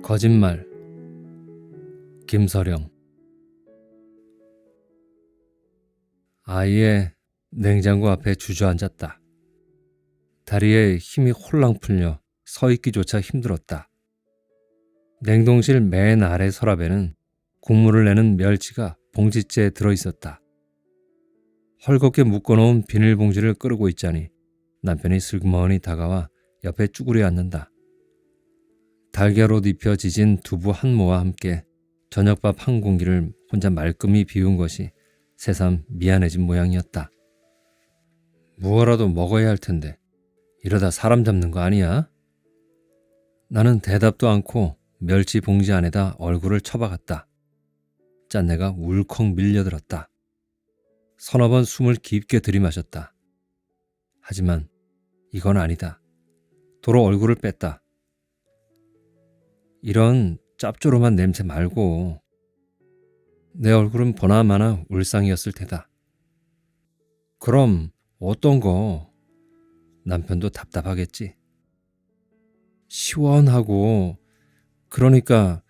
거짓말. 김서령. 아이의 냉장고 앞에 주저앉았다. 다리에 힘이 홀랑 풀려 서 있기조차 힘들었다. 냉동실 맨 아래 서랍에는 국물을 내는 멸치가 봉지째에 들어있었다. 헐겁게 묶어놓은 비닐봉지를 끄르고 있자니 남편이 슬그머니 다가와 옆에 쭈그려 앉는다. 달걀옷 입혀 지진 두부 한 모와 함께 저녁밥 한 공기를 혼자 말끔히 비운 것이 새삼 미안해진 모양이었다. 무엇라도 먹어야 할 텐데 이러다 사람 잡는 거 아니야? 나는 대답도 않고 멸치 봉지 안에다 얼굴을 처박았다. 짠내가 울컥 밀려들었다. 서너 번 숨을 깊게 들이마셨다. 하지만 이건 아니다. 도로 얼굴을 뺐다. 이런 짭조름한 냄새 말고 내 얼굴은 보나마나 울상이었을 테다. 그럼 어떤 거? 남편도 답답하겠지. 시원하고 그러니까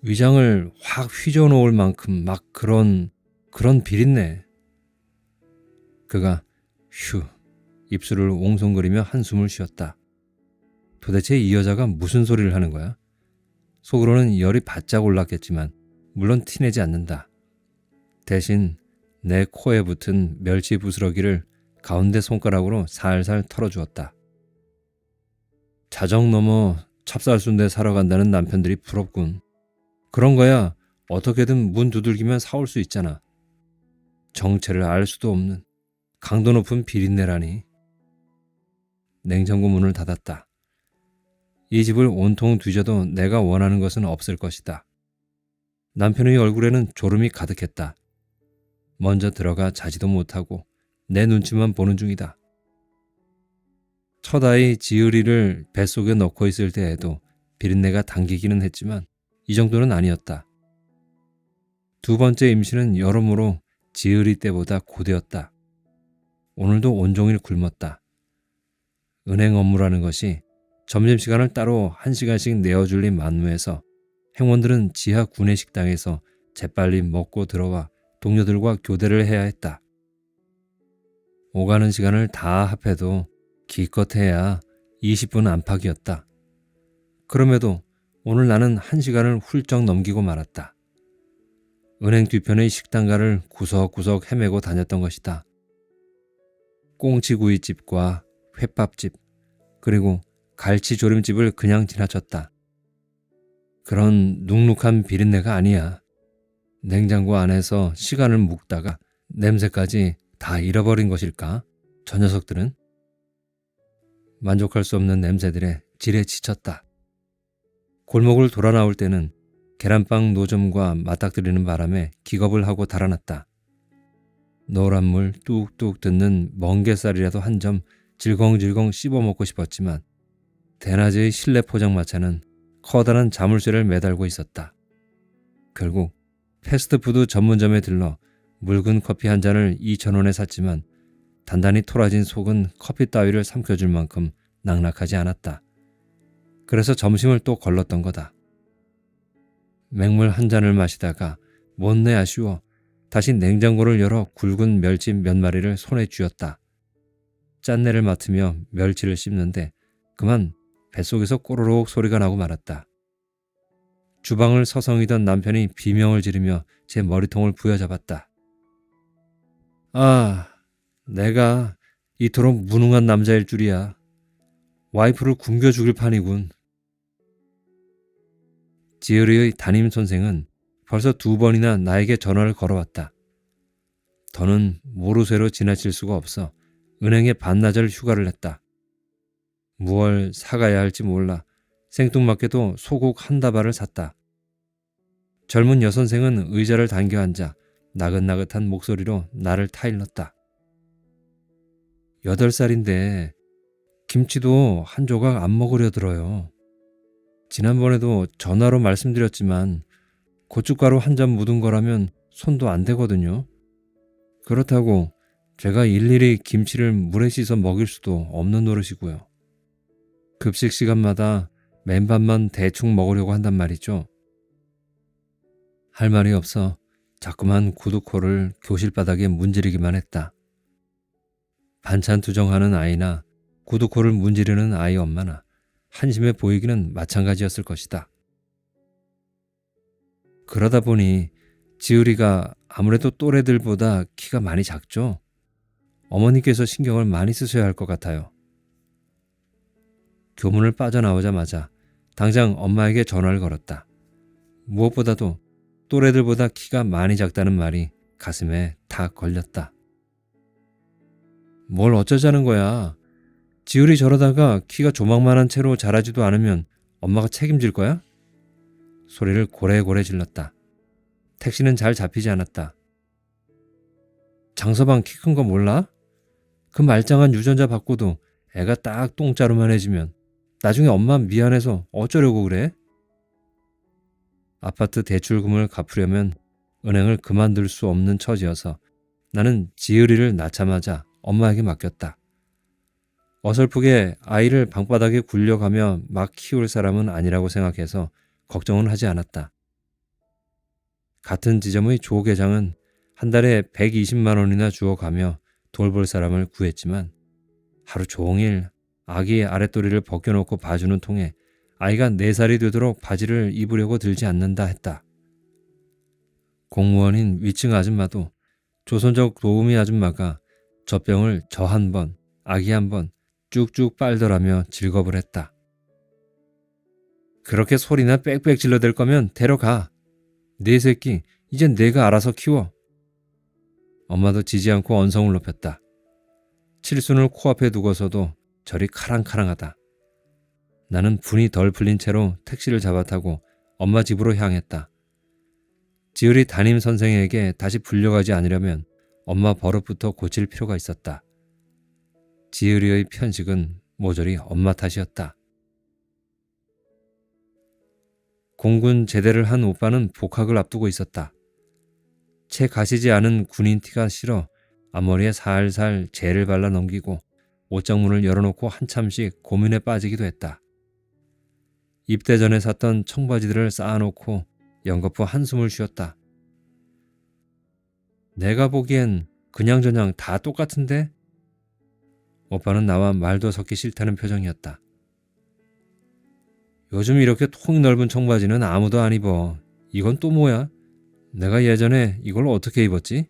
위장을 확 휘저어놓을 만큼 막 그런 비린내. 그가 휴 입술을 옹송거리며 한숨을 쉬었다. 도대체 이 여자가 무슨 소리를 하는 거야? 속으로는 열이 바짝 올랐겠지만 물론 티내지 않는다. 대신 내 코에 붙은 멸치 부스러기를 가운데 손가락으로 살살 털어주었다. 자정 넘어 찹쌀순대 사러 간다는 남편들이 부럽군. 그런 거야 어떻게든 문 두들기면 사올 수 있잖아. 정체를 알 수도 없는 강도 높은 비린내라니. 냉장고 문을 닫았다. 이 집을 온통 뒤져도 내가 원하는 것은 없을 것이다. 남편의 얼굴에는 졸음이 가득했다. 먼저 들어가 자지도 못하고 내 눈치만 보는 중이다. 첫 아이 지으리를 뱃속에 넣고 있을 때에도 비린내가 당기기는 했지만 이 정도는 아니었다. 두 번째 임신은 여러모로 지으리 때보다 고되었다. 오늘도 온종일 굶었다. 은행 업무라는 것이 점심시간을 따로 1시간씩 내어줄린 만무에서 행원들은 지하 구내식당에서 재빨리 먹고 들어와 동료들과 교대를 해야 했다. 오가는 시간을 다 합해도 기껏해야 20분 안팎이었다. 그럼에도 오늘 나는 1시간을 훌쩍 넘기고 말았다. 은행 뒤편의 식당가를 구석구석 헤매고 다녔던 것이다. 꽁치구이집과 횟밥집 그리고 갈치조림집을 그냥 지나쳤다. 그런 눅눅한 비린내가 아니야. 냉장고 안에서 시간을 묵다가 냄새까지 다 잃어버린 것일까? 저 녀석들은? 만족할 수 없는 냄새들에 지레 지쳤다. 골목을 돌아 나올 때는 계란빵 노점과 맞닥뜨리는 바람에 기겁을 하고 달아났다. 노란 물 뚝뚝 듣는 멍게살이라도 한 점 질겅질겅 씹어먹고 싶었지만 대낮의 실내 포장마차는 커다란 자물쇠를 매달고 있었다. 결국 패스트푸드 전문점에 들러 묽은 커피 한 잔을 2,000원에 샀지만 단단히 토라진 속은 커피 따위를 삼켜줄 만큼 낙낙하지 않았다. 그래서 점심을 또 걸렀던 거다. 맹물 한 잔을 마시다가 못내 아쉬워 다시 냉장고를 열어 굵은 멸치 몇 마리를 손에 쥐었다. 짠내를 맡으며 멸치를 씹는데 그만 뱃속에서 꼬르륵 소리가 나고 말았다. 주방을 서성이던 남편이 비명을 지르며 제 머리통을 부여잡았다. 아, 내가 이토록 무능한 남자일 줄이야. 와이프를 굶겨 죽일 판이군. 지으리의 담임 선생은 벌써 2번이나 나에게 전화를 걸어왔다. 더는 모르쇠로 지나칠 수가 없어 은행에 반나절 휴가를 냈다. 무얼 사가야 할지 몰라 생뚱맞게도 소국 한 다발을 샀다. 젊은 여선생은 의자를 당겨 앉아 나긋나긋한 목소리로 나를 타일렀다. 8살인데 김치도 한 조각 안 먹으려 들어요. 지난번에도 전화로 말씀드렸지만 고춧가루 한 잔 묻은 거라면 손도 안 대거든요. 그렇다고 제가 일일이 김치를 물에 씻어 먹일 수도 없는 노릇이고요. 급식 시간마다 맨밥만 대충 먹으려고 한단 말이죠. 할 말이 없어 자꾸만 구두코를 교실 바닥에 문지르기만 했다. 반찬 투정하는 아이나 구두코를 문지르는 아이 엄마나 한심해 보이기는 마찬가지였을 것이다. 그러다 보니 지으리가 아무래도 또래들보다 키가 많이 작죠. 어머니께서 신경을 많이 쓰셔야 할 것 같아요. 교문을 빠져나오자마자 당장 엄마에게 전화를 걸었다. 무엇보다도 또래들보다 키가 많이 작다는 말이 가슴에 탁 걸렸다. 뭘 어쩌자는 거야. 지율이 저러다가 키가 조망만한 채로 자라지도 않으면 엄마가 책임질 거야? 소리를 고래고래 질렀다. 택시는 잘 잡히지 않았다. 장서방 키 큰 거 몰라? 그 말짱한 유전자 받고도 애가 딱 똥자루만 해지면 나중에 엄마 미안해서 어쩌려고 그래? 아파트 대출금을 갚으려면 은행을 그만둘 수 없는 처지여서 나는 지으리를 낳자마자 엄마에게 맡겼다. 어설프게 아이를 방바닥에 굴려가며 막 키울 사람은 아니라고 생각해서 걱정은 하지 않았다. 같은 지점의 조 계장은 한 달에 120만 원이나 주어가며 돌볼 사람을 구했지만 하루 종일 아기 아랫도리를 벗겨놓고 봐주는 통에 아이가 4살이 되도록 바지를 입으려고 들지 않는다 했다. 공무원인 위층 아줌마도 조선족 도우미 아줌마가 젖병을 저 한 번, 아기 한 번 쭉쭉 빨더라며 즐겁을 했다. 그렇게 소리나 빽빽 질러댈 거면 데려가. 네 새끼 이젠 내가 알아서 키워. 엄마도 지지 않고 언성을 높였다. 칠순을 코앞에 두고서도 저리 카랑카랑하다. 나는 분이 덜 풀린 채로 택시를 잡아타고 엄마 집으로 향했다. 지을이 담임 선생에게 다시 불려가지 않으려면 엄마 버릇부터 고칠 필요가 있었다. 지을이의 편식은 모조리 엄마 탓이었다. 공군 제대를 한 오빠는 복학을 앞두고 있었다. 채 가시지 않은 군인 티가 싫어 앞머리에 살살 젤을 발라 넘기고 옷장문을 열어놓고 한참씩 고민에 빠지기도 했다. 입대 전에 샀던 청바지들을 쌓아놓고 연거푸 한숨을 쉬었다. 내가 보기엔 그냥저냥 다 똑같은데? 오빠는 나와 말도 섞기 싫다는 표정이었다. 요즘 이렇게 통 넓은 청바지는 아무도 안 입어. 이건 또 뭐야? 내가 예전에 이걸 어떻게 입었지?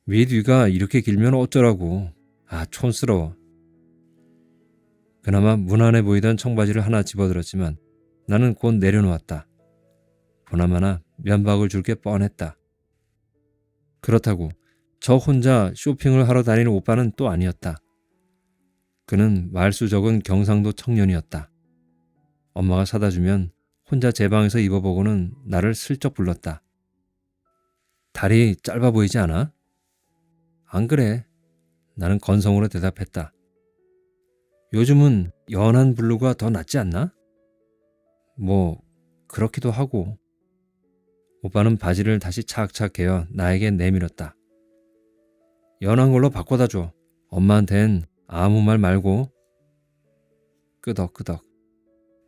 밑위가 이렇게 길면 어쩌라고. 아, 촌스러워. 그나마 무난해 보이던 청바지를 하나 집어들었지만 나는 곧 내려놓았다. 보나마나 면박을 줄 게 뻔했다. 그렇다고 저 혼자 쇼핑을 하러 다니는 오빠는 또 아니었다. 그는 말수 적은 경상도 청년이었다. 엄마가 사다 주면 혼자 제 방에서 입어보고는 나를 슬쩍 불렀다. 다리 짧아 보이지 않아? 안 그래. 나는 건성으로 대답했다. 요즘은 연한 블루가 더 낫지 않나? 뭐 그렇기도 하고. 오빠는 바지를 다시 착착 개어 나에게 내밀었다. 연한 걸로 바꿔다 줘. 엄마한텐 아무 말 말고. 끄덕끄덕.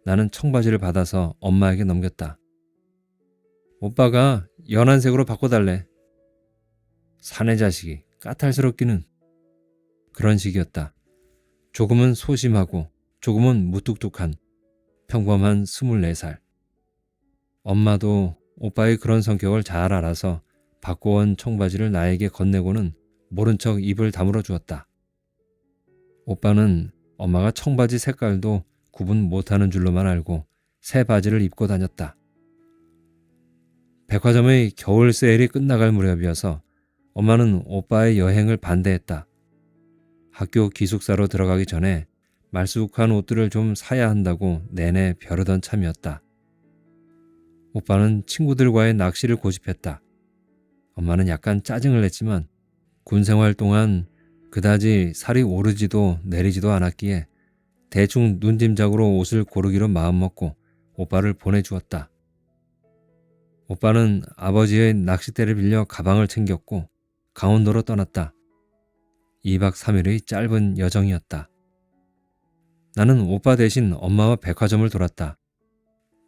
나는 청바지를 받아서 엄마에게 넘겼다. 오빠가 연한색으로 바꿔달래. 사내 자식이 까탈스럽기는. 그런 식이었다. 조금은 소심하고 조금은 무뚝뚝한 평범한 24살. 엄마도 오빠의 그런 성격을 잘 알아서 바꿔온 청바지를 나에게 건네고는 모른 척 입을 다물어 주었다. 오빠는 엄마가 청바지 색깔도 구분 못하는 줄로만 알고 새 바지를 입고 다녔다. 백화점의 겨울 세일이 끝나갈 무렵이어서 엄마는 오빠의 여행을 반대했다. 학교 기숙사로 들어가기 전에 말쑥한 옷들을 좀 사야 한다고 내내 벼르던 참이었다. 오빠는 친구들과의 낚시를 고집했다. 엄마는 약간 짜증을 냈지만 군 생활 동안 그다지 살이 오르지도 내리지도 않았기에 대충 눈짐작으로 옷을 고르기로 마음먹고 오빠를 보내주었다. 오빠는 아버지의 낚싯대를 빌려 가방을 챙겼고 강원도로 떠났다. 2박 3일의 짧은 여정이었다. 나는 오빠 대신 엄마와 백화점을 돌았다.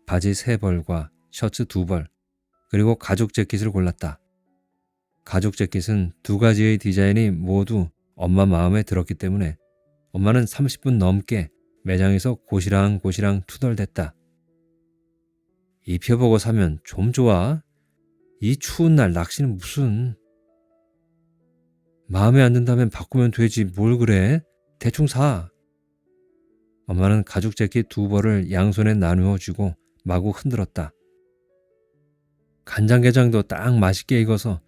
바지 3벌과 셔츠 2벌, 그리고 가죽 재킷을 골랐다. 가죽 재킷은 2가지의 디자인이 모두 엄마 마음에 들었기 때문에 엄마는 30분 넘게 매장에서 고시랑고시랑 투덜댔다. 입혀보고 사면 좀 좋아? 이 추운 날 낚시는 무슨... 마음에 안 든다면 바꾸면 되지 뭘 그래? 대충 사. 엄마는 가죽 재킷 2벌을 양손에 나누어 주고 마구 흔들었다. 간장게장도 딱 맛있게 익어서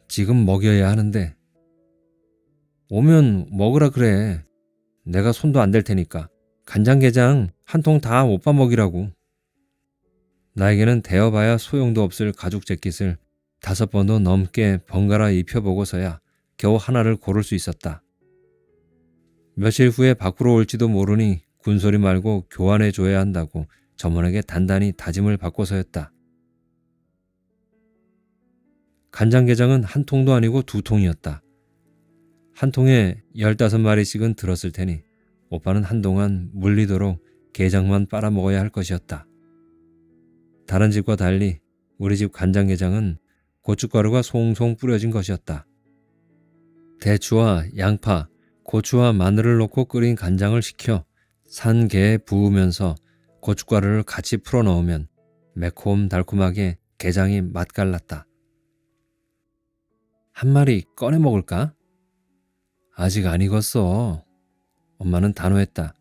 지금 먹여야 하는데. 오면 먹으라 그래. 내가 손도 안 댈 테니까. 간장게장 한 통 다 오빠 먹이라고. 나에게는 데어봐야 소용도 없을 가죽 재킷을 5번도 넘게 번갈아 입혀보고서야 겨우 하나를 고를 수 있었다. 며칠 후에 밖으로 올지도 모르니 군소리 말고 교환해줘야 한다고 점원에게 단단히 다짐을 받고서였다. 간장게장은 한 통도 아니고 2통이었다. 한 통에 15마리씩은 들었을 테니 오빠는 한동안 물리도록 게장만 빨아먹어야 할 것이었다. 다른 집과 달리 우리 집 간장게장은 고춧가루가 송송 뿌려진 것이었다. 대추와 양파, 고추와 마늘을 넣고 끓인 간장을 식혀 산 게에 부으면서 고춧가루를 같이 풀어 넣으면 매콤달콤하게 게장이 맛깔났다. 한 마리 꺼내 먹을까? 아직 안 익었어. 엄마는 단호했다.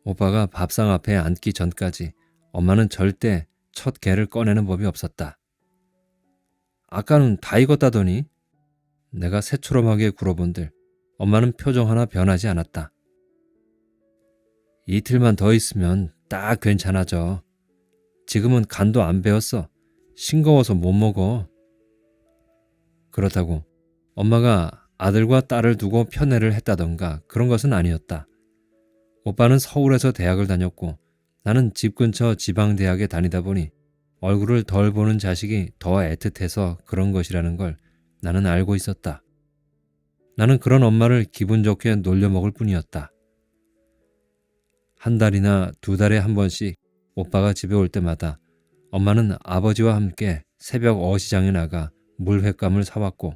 오빠가 밥상 앞에 앉기 전까지 엄마는 절대 첫 게를 꺼내는 법이 없었다. 아까는 다 익었다더니. 내가 새초롬하게 굴어본들 엄마는 표정 하나 변하지 않았다. 이틀만 더 있으면 딱 괜찮아져. 지금은 간도 안 배웠어. 싱거워서 못 먹어. 그렇다고 엄마가 아들과 딸을 두고 편애를 했다던가 그런 것은 아니었다. 오빠는 서울에서 대학을 다녔고 나는 집 근처 지방대학에 다니다 보니 얼굴을 덜 보는 자식이 더 애틋해서 그런 것이라는 걸 나는 알고 있었다. 나는 그런 엄마를 기분 좋게 놀려먹을 뿐이었다. 한 달이나 2달에 한 번씩 오빠가 집에 올 때마다 엄마는 아버지와 함께 새벽 어시장에 나가 물횟감을 사왔고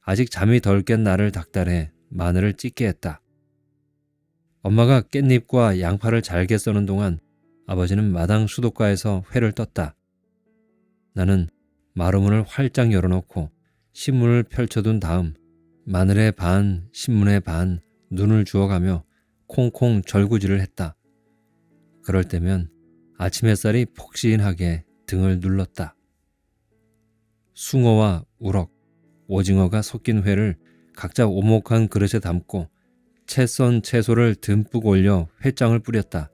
아직 잠이 덜 깬 나를 닥달해 마늘을 찢게 했다. 엄마가 깻잎과 양파를 잘게 써는 동안 아버지는 마당 수도가에서 회를 떴다. 나는 마루문을 활짝 열어놓고 신문을 펼쳐둔 다음 마늘에 반, 신문에 반 눈을 주워가며 콩콩 절구질을 했다. 그럴 때면 아침 햇살이 폭신하게 등을 눌렀다. 숭어와 우럭, 오징어가 섞인 회를 각자 오목한 그릇에 담고 채 썬 채소를 듬뿍 올려 회장을 뿌렸다.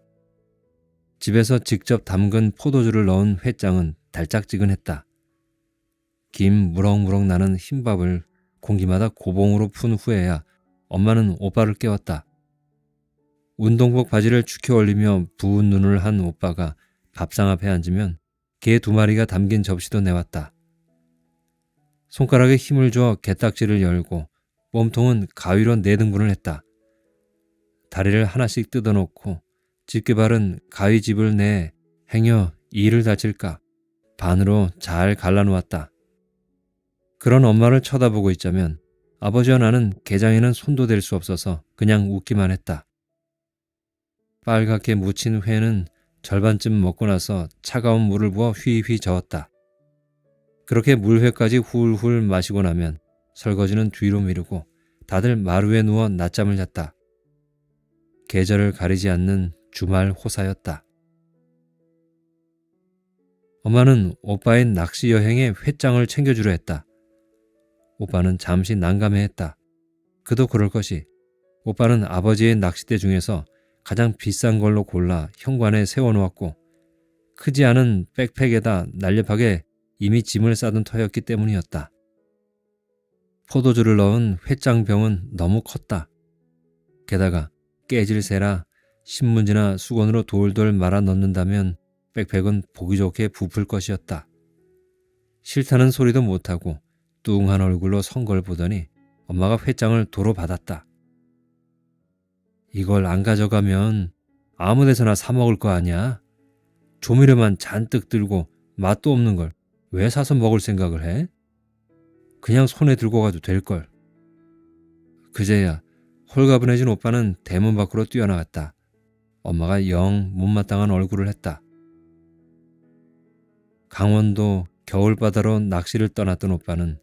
집에서 직접 담근 포도주를 넣은 회장은 달짝지근했다. 김 무럭무럭 나는 흰밥을 공기마다 고봉으로 푼 후에야 엄마는 오빠를 깨웠다. 운동복 바지를 축혀 올리며 부은 눈을 한 오빠가 밥상 앞에 앉으면 게 2마리가 담긴 접시도 내왔다. 손가락에 힘을 줘 게딱지를 열고 몸통은 가위로 4등분을 했다. 다리를 하나씩 뜯어놓고 집게발은 가위집을 내 행여 이를 다칠까 반으로 잘 갈라놓았다. 그런 엄마를 쳐다보고 있자면 아버지와 나는 게장에는 손도 댈 수 없어서 그냥 웃기만 했다. 빨갛게 묻힌 회는 절반쯤 먹고 나서 차가운 물을 부어 휘휘 저었다. 그렇게 물회까지 훌훌 마시고 나면 설거지는 뒤로 미루고 다들 마루에 누워 낮잠을 잤다. 계절을 가리지 않는 주말 호사였다. 엄마는 오빠의 낚시 여행에 회장을 챙겨주려 했다. 오빠는 잠시 난감해했다. 그도 그럴 것이 오빠는 아버지의 낚싯대 중에서 가장 비싼 걸로 골라 현관에 세워놓았고 크지 않은 백팩에다 날렵하게 이미 짐을 싸둔 터였기 때문이었다. 포도주를 넣은 회장병은 너무 컸다. 게다가 깨질 새라 신문지나 수건으로 돌돌 말아 넣는다면 백팩은 보기 좋게 부풀 것이었다. 싫다는 소리도 못하고 뚱한 얼굴로 선 걸 보더니 엄마가 회장을 도로 받았다. 이걸 안 가져가면 아무 데서나 사 먹을 거 아니야? 조미료만 잔뜩 들고 맛도 없는 걸 왜 사서 먹을 생각을 해? 그냥 손에 들고 가도 될걸. 그제야 홀가분해진 오빠는 대문 밖으로 뛰어나갔다. 엄마가 영 못마땅한 얼굴을 했다. 강원도 겨울바다로 낚시를 떠났던 오빠는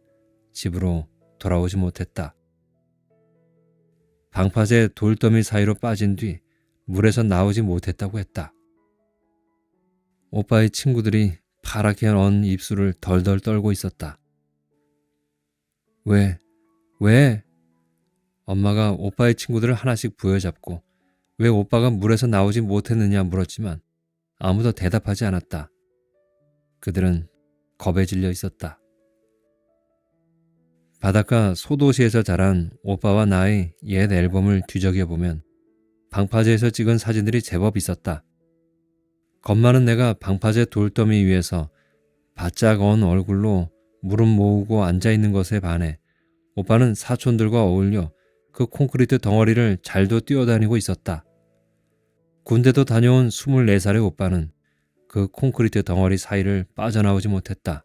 집으로 돌아오지 못했다. 방파제 돌더미 사이로 빠진 뒤 물에서 나오지 못했다고 했다. 오빠의 친구들이 파랗게 언 입술을 덜덜 떨고 있었다. 왜? 엄마가 오빠의 친구들을 하나씩 부여잡고 왜 오빠가 물에서 나오지 못했느냐 물었지만 아무도 대답하지 않았다. 그들은 겁에 질려 있었다. 바닷가 소도시에서 자란 오빠와 나의 옛 앨범을 뒤적여보면 방파제에서 찍은 사진들이 제법 있었다. 겁 많은 내가 방파제 돌더미 위에서 바짝 언 얼굴로 무릎 모으고 앉아있는 것에 반해 오빠는 사촌들과 어울려 그 콘크리트 덩어리를 잘도 뛰어다니고 있었다. 군대도 다녀온 24살의 오빠는 그 콘크리트 덩어리 사이를 빠져나오지 못했다.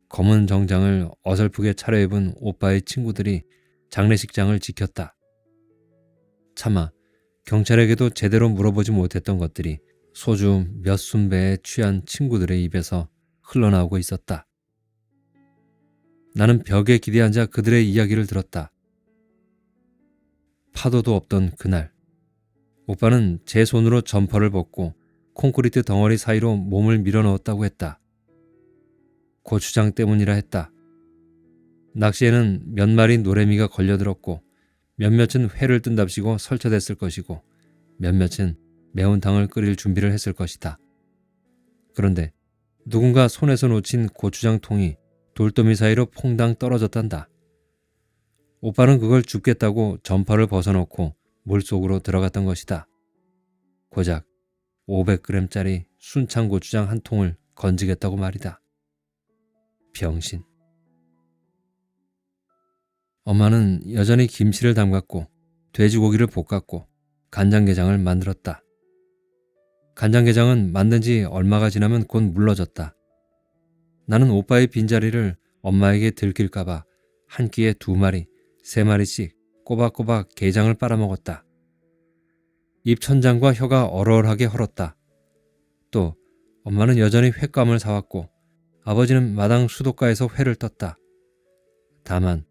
검은 정장을 어설프게 차려입은 오빠의 친구들이 장례식장을 지켰다. 차마 경찰에게도 제대로 물어보지 못했던 것들이 소주 몇 순배에 취한 친구들의 입에서 흘러나오고 있었다. 나는 벽에 기대앉아 그들의 이야기를 들었다. 파도도 없던 그날, 오빠는 제 손으로 점퍼를 벗고 콘크리트 덩어리 사이로 몸을 밀어넣었다고 했다. 고추장 때문이라 했다. 낚시에는 몇 마리 노래미가 걸려들었고 몇몇은 회를 뜬답시고 설쳐댔을 것이고 몇몇은 매운탕을 끓일 준비를 했을 것이다. 그런데 누군가 손에서 놓친 고추장 통이 돌더미 사이로 퐁당 떨어졌단다. 오빠는 그걸 줍겠다고 점퍼를 벗어놓고 물속으로 들어갔던 것이다. 고작 500g짜리 순창 고추장 한 통을 건지겠다고 말이다. 병신. 엄마는 여전히 김치를 담갔고 돼지고기를 볶았고 간장게장을 만들었다. 간장게장은 만든 지 얼마가 지나면 곧 물러졌다. 나는 오빠의 빈자리를 엄마에게 들킬까봐 한 끼에 2마리, 3마리씩 꼬박꼬박 게장을 빨아먹었다. 입천장과 혀가 얼얼하게 헐었다. 또 엄마는 여전히 횟감을 사왔고 아버지는 마당 수도가에서 회를 떴다. 다만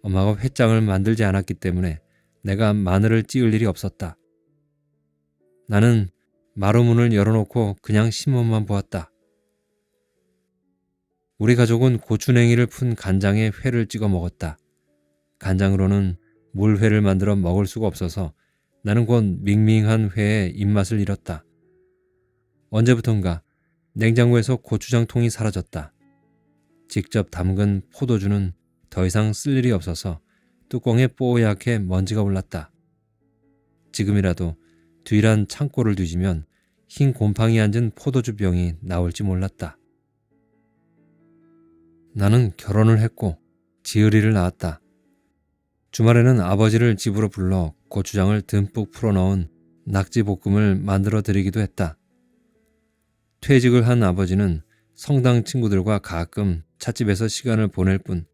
엄마가 횟장을 만들지 않았기 때문에 내가 마늘을 찌을 일이 없었다. 나는 마루문을 열어놓고 그냥 신문만 보았다. 우리 가족은 고추냉이를 푼 간장에 회를 찍어 먹었다. 간장으로는 물회를 만들어 먹을 수가 없어서 나는 곧 밍밍한 회에 입맛을 잃었다. 언제부턴가 냉장고에서 고추장 통이 사라졌다. 직접 담근 포도주는 더 이상 쓸 일이 없어서 뚜껑에 뽀얗게 먼지가 올랐다. 지금이라도 뒤란 창고를 뒤지면 흰 곰팡이 앉은 포도주 병이 나올지 몰랐다. 나는 결혼을 했고 지으리를 낳았다. 주말에는 아버지를 집으로 불러 고추장을 듬뿍 풀어넣은 낙지볶음을 만들어 드리기도 했다. 퇴직을 한 아버지는 성당 친구들과 가끔 찻집에서 시간을 보낼 뿐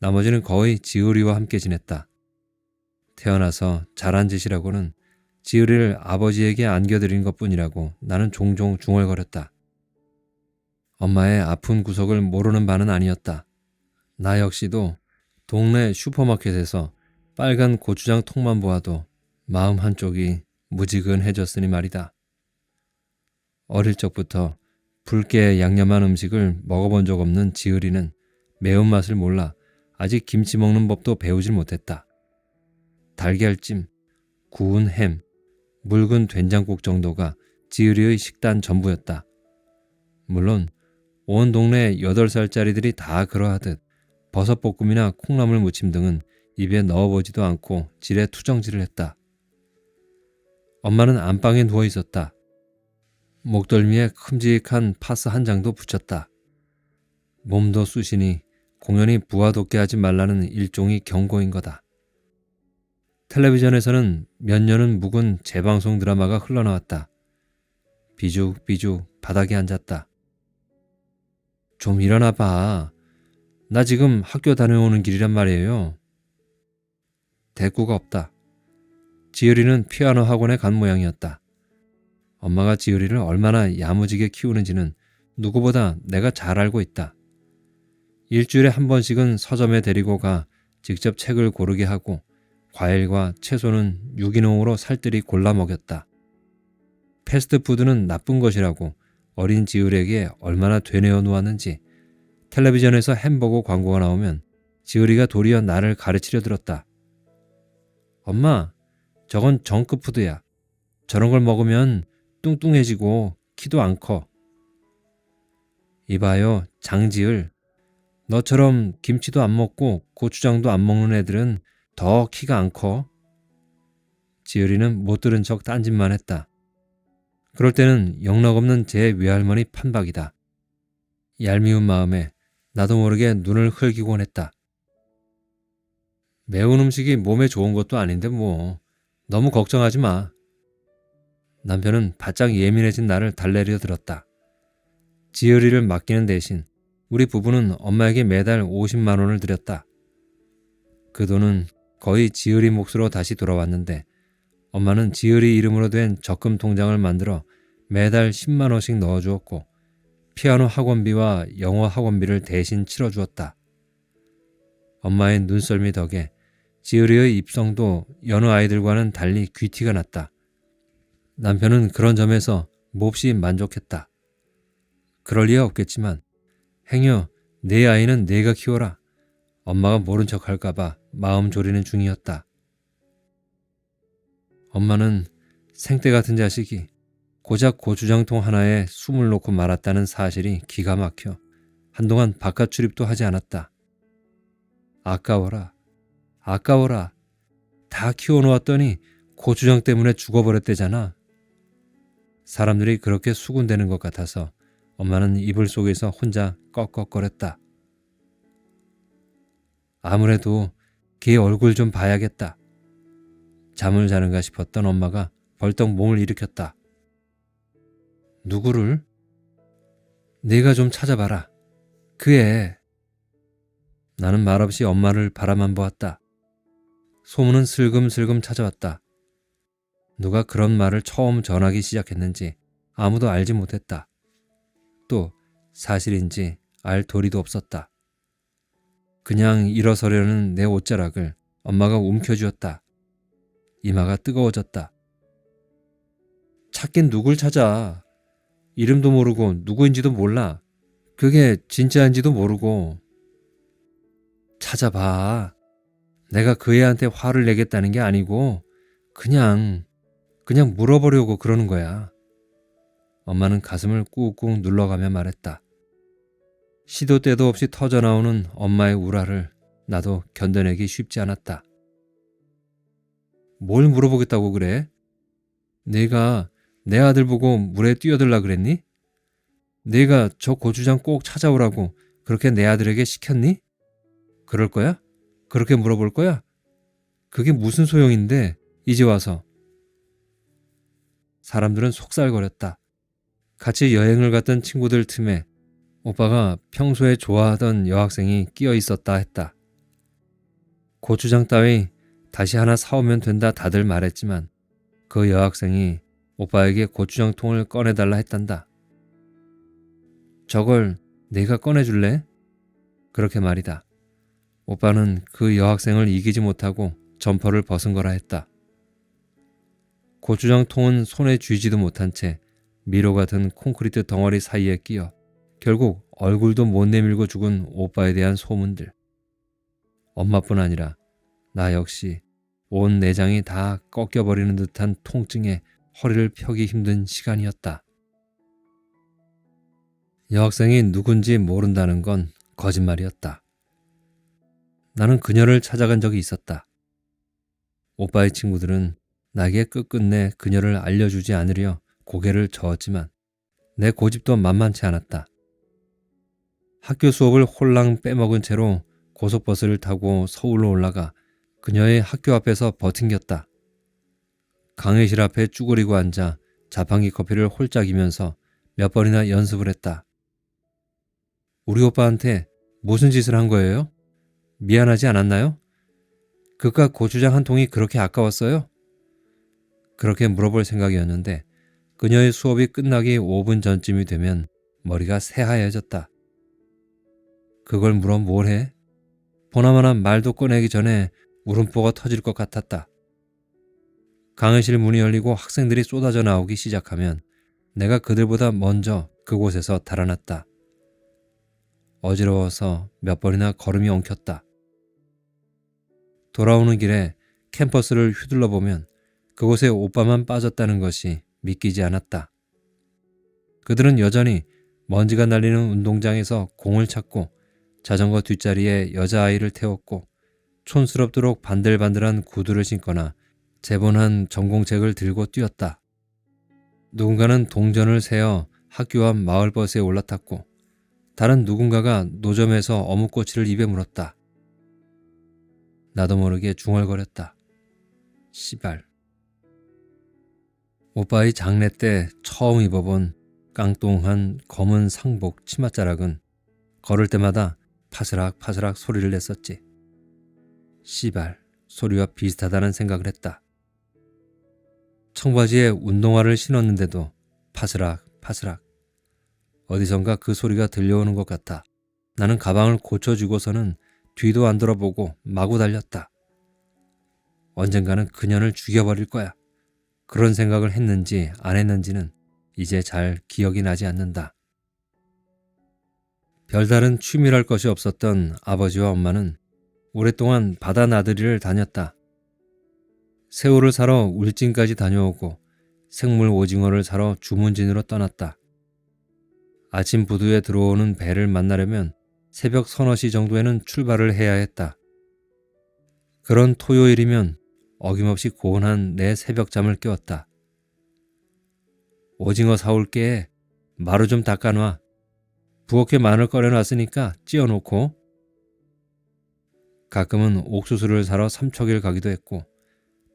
나머지는 거의 지으리와 함께 지냈다. 태어나서 잘한 짓이라고는 지으리를 아버지에게 안겨드린 것뿐이라고 나는 종종 중얼거렸다. 엄마의 아픈 구석을 모르는 바는 아니었다. 나 역시도 동네 슈퍼마켓에서 빨간 고추장 통만 보아도 마음 한쪽이 무지근해졌으니 말이다. 어릴 적부터 붉게 양념한 음식을 먹어본 적 없는 지으리는 매운맛을 몰라 아직 김치 먹는 법도 배우질 못했다. 달걀찜, 구운 햄, 묽은 된장국 정도가 지으리의 식단 전부였다. 물론 온 동네 8살짜리들이 다 그러하듯 버섯볶음이나 콩나물 무침 등은 입에 넣어보지도 않고 지레 투정질을 했다. 엄마는 안방에 누워 있었다. 목덜미에 큼직한 파스 한 장도 붙였다. 몸도 쑤시니 공연히 부하돋게 하지 말라는 일종의 경고인 거다. 텔레비전에서는 몇 년은 묵은 재방송 드라마가 흘러나왔다. 비죽비죽 바닥에 앉았다. 좀 일어나 봐. 나 지금 학교 다녀오는 길이란 말이에요. 대꾸가 없다. 지율이는 피아노 학원에 간 모양이었다. 엄마가 지율이를 얼마나 야무지게 키우는지는 누구보다 내가 잘 알고 있다. 일주일에 한 번씩은 서점에 데리고 가 직접 책을 고르게 하고 과일과 채소는 유기농으로 살뜰히 골라 먹였다. 패스트푸드는 나쁜 것이라고 어린 지율에게 얼마나 되뇌어 놓았는지 텔레비전에서 햄버거 광고가 나오면 지율이가 도리어 나를 가르치려 들었다. 엄마, 저건 정크푸드야. 저런 걸 먹으면 뚱뚱해지고 키도 안 커. 이봐요, 장지을. 너처럼 김치도 안 먹고 고추장도 안 먹는 애들은 더 키가 안 커. 지율이는 못 들은 척 딴짓만 했다. 그럴 때는 영락없는 제 외할머니 판박이다. 얄미운 마음에 나도 모르게 눈을 흘기곤 했다. 매운 음식이 몸에 좋은 것도 아닌데 뭐. 너무 걱정하지 마. 남편은 바짝 예민해진 나를 달래려 들었다. 지율이를 맡기는 대신 우리 부부는 엄마에게 매달 50만 원을 드렸다. 그 돈은 거의 지율이 몫으로 다시 돌아왔는데 엄마는 지율이 이름으로 된 적금 통장을 만들어 매달 10만 원씩 넣어주었고 피아노 학원비와 영어 학원비를 대신 치러주었다. 엄마의 눈썰미 덕에 지율이의 입성도 여느 아이들과는 달리 귀티가 났다. 남편은 그런 점에서 몹시 만족했다. 그럴 리야 없겠지만 행여 내 아이는 내가 키워라. 엄마가 모른 척 할까봐 마음 졸이는 중이었다. 엄마는 생떼 같은 자식이 고작 고추장통 하나에 숨을 놓고 말았다는 사실이 기가 막혀 한동안 바깥 출입도 하지 않았다. 아까워라. 아까워라. 다 키워놓았더니 고추장 때문에 죽어버렸대잖아. 사람들이 그렇게 수군대는 것 같아서 엄마는 이불 속에서 혼자 꺽꺽거렸다. 아무래도 걔 얼굴 좀 봐야겠다. 잠을 자는가 싶었던 엄마가 벌떡 몸을 일으켰다. 누구를? 네가 좀 찾아봐라. 그 애. 나는 말없이 엄마를 바라만 보았다. 소문은 슬금슬금 찾아왔다. 누가 그런 말을 처음 전하기 시작했는지 아무도 알지 못했다. 또 사실인지 알 도리도 없었다. 그냥 일어서려는 내 옷자락을 엄마가 움켜쥐었다. 이마가 뜨거워졌다. 찾긴 누굴 찾아. 이름도 모르고 누구인지도 몰라. 그게 진짜인지도 모르고. 찾아봐. 내가 그 애한테 화를 내겠다는 게 아니고 그냥 물어보려고 그러는 거야. 엄마는 가슴을 꾹꾹 눌러가며 말했다. 시도 때도 없이 터져나오는 엄마의 우라를 나도 견뎌내기 쉽지 않았다. 뭘 물어보겠다고 그래? 내가 내 아들 보고 물에 뛰어들라 그랬니? 내가 저 고추장 꼭 찾아오라고 그렇게 내 아들에게 시켰니? 그럴 거야? 그렇게 물어볼 거야? 그게 무슨 소용인데 이제 와서. 사람들은 속살거렸다. 같이 여행을 갔던 친구들 틈에 오빠가 평소에 좋아하던 여학생이 끼어 있었다 했다. 고추장 따위 다시 하나 사오면 된다 다들 말했지만 그 여학생이 오빠에게 고추장통을 꺼내달라 했단다. 저걸 내가 꺼내줄래? 그렇게 말이다. 오빠는 그 여학생을 이기지 못하고 점퍼를 벗은 거라 했다. 고추장통은 손에 쥐지도 못한 채 미로 같은 콘크리트 덩어리 사이에 끼어 결국 얼굴도 못 내밀고 죽은 오빠에 대한 소문들. 엄마뿐 아니라 나 역시 온 내장이 다 꺾여버리는 듯한 통증에 허리를 펴기 힘든 시간이었다. 여학생이 누군지 모른다는 건 거짓말이었다. 나는 그녀를 찾아간 적이 있었다. 오빠의 친구들은 나에게 끝끝내 그녀를 알려주지 않으려 고개를 저었지만 내 고집도 만만치 않았다. 학교 수업을 홀랑 빼먹은 채로 고속버스를 타고 서울로 올라가 그녀의 학교 앞에서 버팅겼다. 강의실 앞에 쭈그리고 앉아 자판기 커피를 홀짝이면서 몇 번이나 연습을 했다. 우리 오빠한테 무슨 짓을 한 거예요? 미안하지 않았나요? 그깟 고추장 한 통이 그렇게 아까웠어요? 그렇게 물어볼 생각이었는데 그녀의 수업이 끝나기 5분 전쯤이 되면 머리가 새하얘졌다. 그걸 물어 뭘 해? 보나마나 말도 꺼내기 전에 울음보가 터질 것 같았다. 강의실 문이 열리고 학생들이 쏟아져 나오기 시작하면 내가 그들보다 먼저 그곳에서 달아났다. 어지러워서 몇 번이나 걸음이 엉켰다. 돌아오는 길에 캠퍼스를 휘둘러 보면 그곳에 오빠만 빠졌다는 것이 믿기지 않았다. 그들은 여전히 먼지가 날리는 운동장에서 공을 찾고 자전거 뒷자리에 여자아이를 태웠고 촌스럽도록 반들반들한 구두를 신거나 재본한 전공책을 들고 뛰었다. 누군가는 동전을 세어 학교 앞 마을버스에 올라탔고 다른 누군가가 노점에서 어묵꼬치를 입에 물었다. 나도 모르게 중얼거렸다. 씨발. 오빠의 장례 때 처음 입어본 깡통한 검은 상복 치맛자락은 걸을 때마다 파스락파스락 소리를 냈었지. 씨발 소리와 비슷하다는 생각을 했다. 청바지에 운동화를 신었는데도 파스락파스락. 어디선가 그 소리가 들려오는 것 같아 나는 가방을 고쳐주고서는 뒤도 안 돌아보고 마구 달렸다. 언젠가는 그년을 죽여버릴 거야. 그런 생각을 했는지 안 했는지는 이제 잘 기억이 나지 않는다. 별다른 취미랄 것이 없었던 아버지와 엄마는 오랫동안 바다 나들이를 다녔다. 새우를 사러 울진까지 다녀오고 생물 오징어를 사러 주문진으로 떠났다. 아침 부두에 들어오는 배를 만나려면 새벽 서너 시 정도에는 출발을 해야 했다. 그런 토요일이면 어김없이 고온한 내 새벽잠을 깨웠다. 오징어 사올게. 마루 좀 닦아놔. 부엌에 마늘 꺼내놨으니까 찌어놓고. 가끔은 옥수수를 사러 삼척일 가기도 했고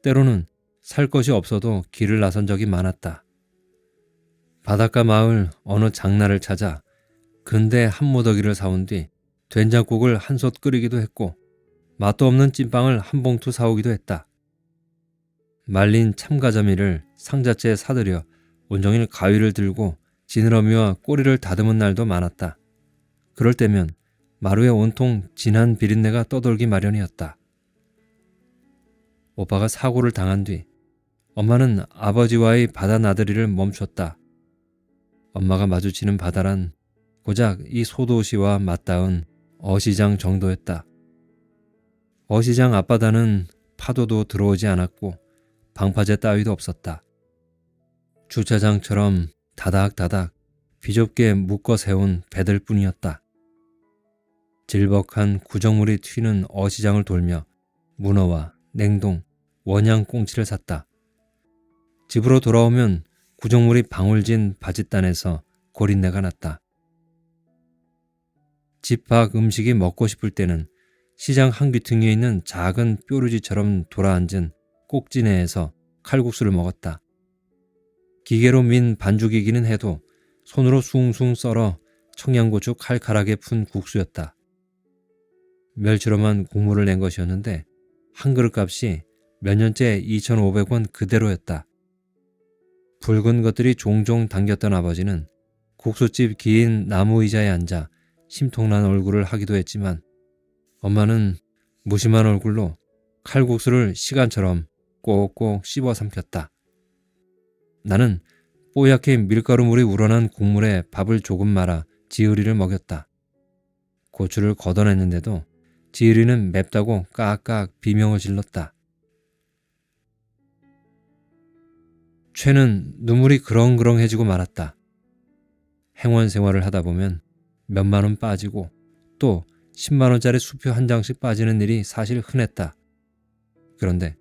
때로는 살 것이 없어도 길을 나선 적이 많았다. 바닷가 마을 어느 장날을 찾아 근대 한 모더기를 사온 뒤 된장국을 한솥 끓이기도 했고 맛도 없는 찐빵을 한 봉투 사오기도 했다. 말린 참가자미를 상자째에 사들여 온종일 가위를 들고 지느러미와 꼬리를 다듬은 날도 많았다. 그럴 때면 마루에 온통 진한 비린내가 떠돌기 마련이었다. 오빠가 사고를 당한 뒤 엄마는 아버지와의 바다 나들이를 멈췄다. 엄마가 마주치는 바다란 고작 이 소도시와 맞닿은 어시장 정도였다. 어시장 앞바다는 파도도 들어오지 않았고 방파제 따위도 없었다. 주차장처럼 다닥다닥 비좁게 묶어 세운 배들 뿐이었다. 질벅한 구정물이 튀는 어시장을 돌며 문어와 냉동, 원양 꽁치를 샀다. 집으로 돌아오면 구정물이 방울진 바짓단에서 고린내가 났다. 집 밖 음식이 먹고 싶을 때는 시장 한 귀퉁이에 있는 작은 뾰루지처럼 돌아앉은 꼭지내에서 칼국수를 먹었다. 기계로 민 반죽이기는 해도 손으로 숭숭 썰어 청양고추 칼칼하게 푼 국수였다. 멸치로만 국물을 낸 것이었는데 한 그릇 값이 몇 년째 2,500원 그대로였다. 붉은 것들이 종종 당겼던 아버지는 국수집 긴 나무 의자에 앉아 심통난 얼굴을 하기도 했지만 엄마는 무심한 얼굴로 칼국수를 시간처럼 꼭꼭 씹어 삼켰다. 나는 뽀얗게 밀가루물이 우러난 국물에 밥을 조금 말아 지으리를 먹였다. 고추를 걷어냈는데도 지으리는 맵다고 깍깍 비명을 질렀다. 최는 눈물이 그렁그렁해지고 말았다. 행원 생활을 하다 보면 몇만 원 빠지고 또 10만 원짜리 수표 한 장씩 빠지는 일이 사실 흔했다. 그런데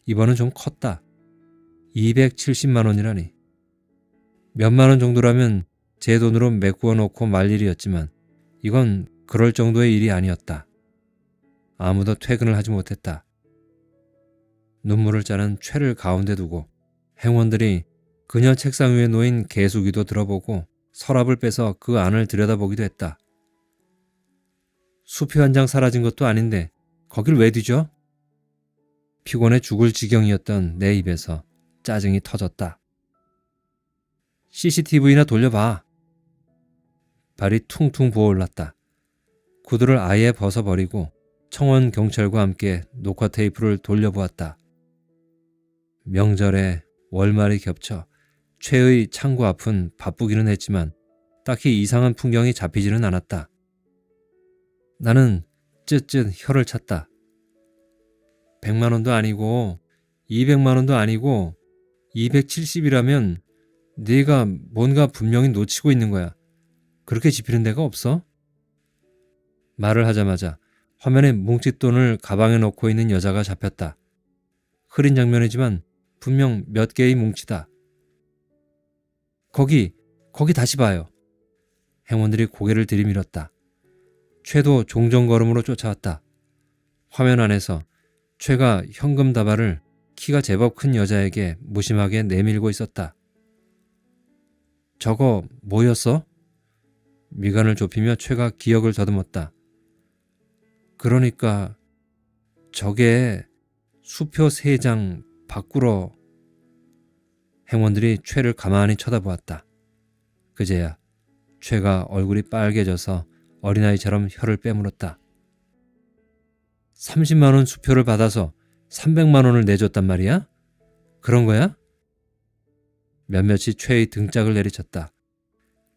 이번은 좀 컸다. 270만 원이라니. 몇만 원 정도라면 제 돈으로 메꾸어 놓고 말 일이었지만 이건 그럴 정도의 일이 아니었다. 아무도 퇴근을 하지 못했다. 눈물을 짜는 최를 가운데 두고 행원들이 그녀 책상 위에 놓인 개수기도 들어보고 서랍을 빼서 그 안을 들여다보기도 했다. 수표 한 장 사라진 것도 아닌데 거길 왜 뒤져? 피곤해 죽을 지경이었던 내 입에서 짜증이 터졌다. CCTV나 돌려봐. 발이 퉁퉁 부어올랐다. 구두를 아예 벗어버리고 청원 경찰과 함께 녹화 테이프를 돌려보았다. 명절에 월말이 겹쳐 최의 창고 앞은 바쁘기는 했지만 딱히 이상한 풍경이 잡히지는 않았다. 나는 쯧쯧 혀를 찼다. 100만 원도 아니고 200만 원도 아니고 270이라면 네가 뭔가 분명히 놓치고 있는 거야. 그렇게 집히는 데가 없어? 말을 하자마자 화면에 뭉칫돈을 가방에 넣고 있는 여자가 잡혔다. 흐린 장면이지만 분명 몇 개의 뭉치다. 거기 다시 봐요. 행원들이 고개를 들이밀었다. 최도 종정걸음으로 쫓아왔다. 화면 안에서 최가 현금 다발을 키가 제법 큰 여자에게 무심하게 내밀고 있었다. 저거 뭐였어? 미간을 좁히며 최가 기억을 더듬었다. 그러니까 저게 수표 3장 바꾸러. 행원들이 최를 가만히 쳐다보았다. 그제야 최가 얼굴이 빨개져서 어린아이처럼 혀를 빼물었다. 30만 원 수표를 받아서 300만 원을 내줬단 말이야? 그런 거야? 몇몇이 최의 등짝을 내리쳤다.